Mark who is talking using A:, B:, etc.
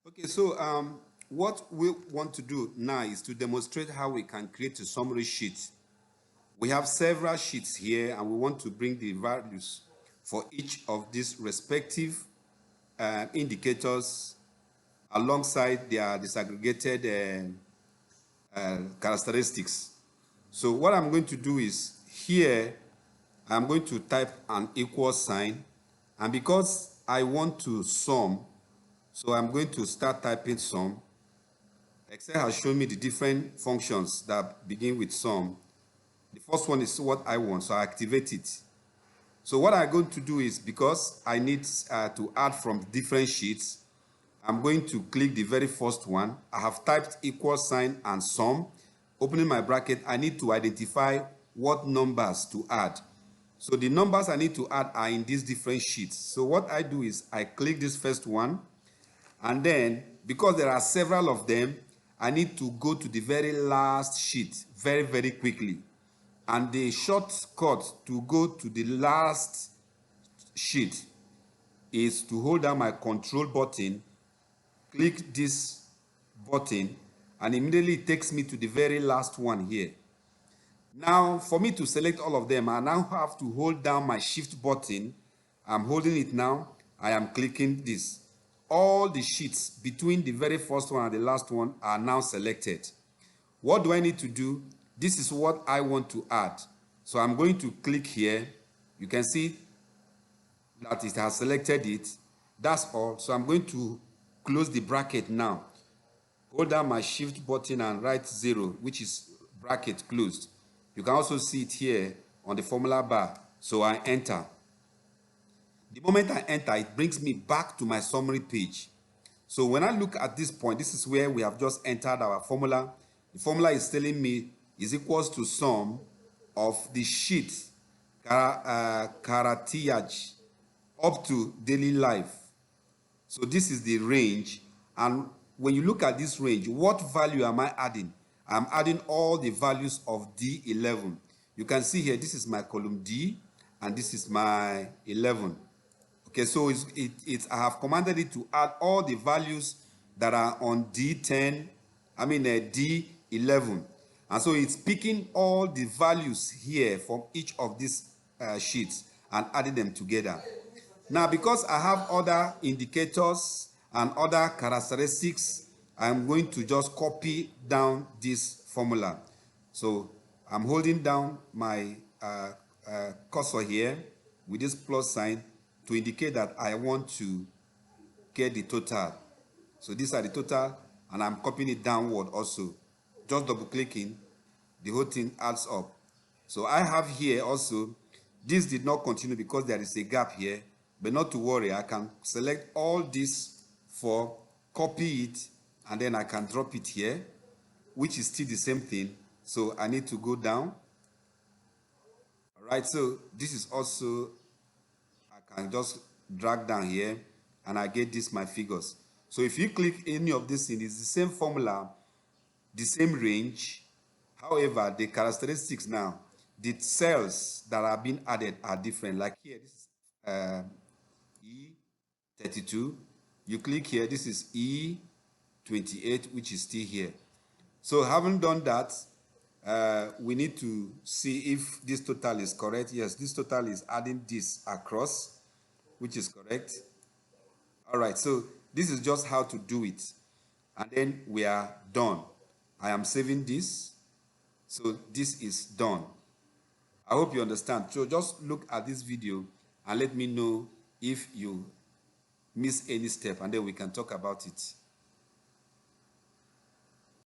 A: Okay, so what we want to do now is to demonstrate how we can create a summary sheet. We have several sheets here, and we want to bring the values for each of these respective indicators alongside their disaggregated characteristics. So what I'm going to do is here, I'm going to type an equal sign, and because I want to sum, so I'm going to start typing sum. Excel has shown me the different functions that begin with sum. The first one is what I want, so I activate it. So what I'm going to do is, because I need to add from different sheets, I'm going to click the very first one. I have typed equal sign and sum. Opening my bracket, I need to identify what numbers to add. So the numbers I need to add are in these different sheets. So what I do is I click this first one, and then because there are several of them, I need to go to the very last sheet very, very quickly. And the shortcut to go to the last sheet is to hold down my control button, click this button, and immediately it takes me to the very last one here. Now, for me to select all of them, I now have to hold down my shift button. I'm holding it now. I am clicking this. All the sheets between the very first one and the last one are now selected. What do I need to do? This is what I want to add. So I'm going to click here. You can see that it has selected it. That's all. So I'm going to close the bracket now. Hold down my shift button and write 0, which is bracket closed. You can also see it here on the formula bar. So I enter. The moment I enter, it brings me back to my summary page. So when I look at this point, this is where we have just entered our formula. The formula is telling me is equals to sum of the sheet Karatiyaj up to daily life. So this is the range. And when you look at this range, what value am I adding? I'm adding all the values of D11. You can see here, this is my column D, and this is my 11. Okay, so I have commanded it to add all the values that are on D11. And so it's picking all the values here from each of these sheets and adding them together. Now, because I have other indicators and other characteristics, I'm going to just copy down this formula. So I'm holding down my cursor here with this plus sign to indicate that I want to get the total. So these are the total, and I'm copying it downward also. Just double clicking, the whole thing adds up. So I have here also, this did not continue because there is a gap here, but not to worry, I can select all this for copy it, and then I can drop it here, which is still the same thing. So I need to go down. All right, so this is also, I can just drag down here, and I get this, my figures. So if you click any of these things, it's the same formula, the same range. However, the characteristics now, the cells that are being added are different. Like here, this is E32. You click here, this is E28, which is still here. So having done that, we need to see if this total is correct. Yes, this total is adding this across, which is correct. All right, so this is just how to do it. And then we are done. I am saving this. So this is done. I hope you understand. So just look at this video and let me know if you miss any step, and then we can talk about it.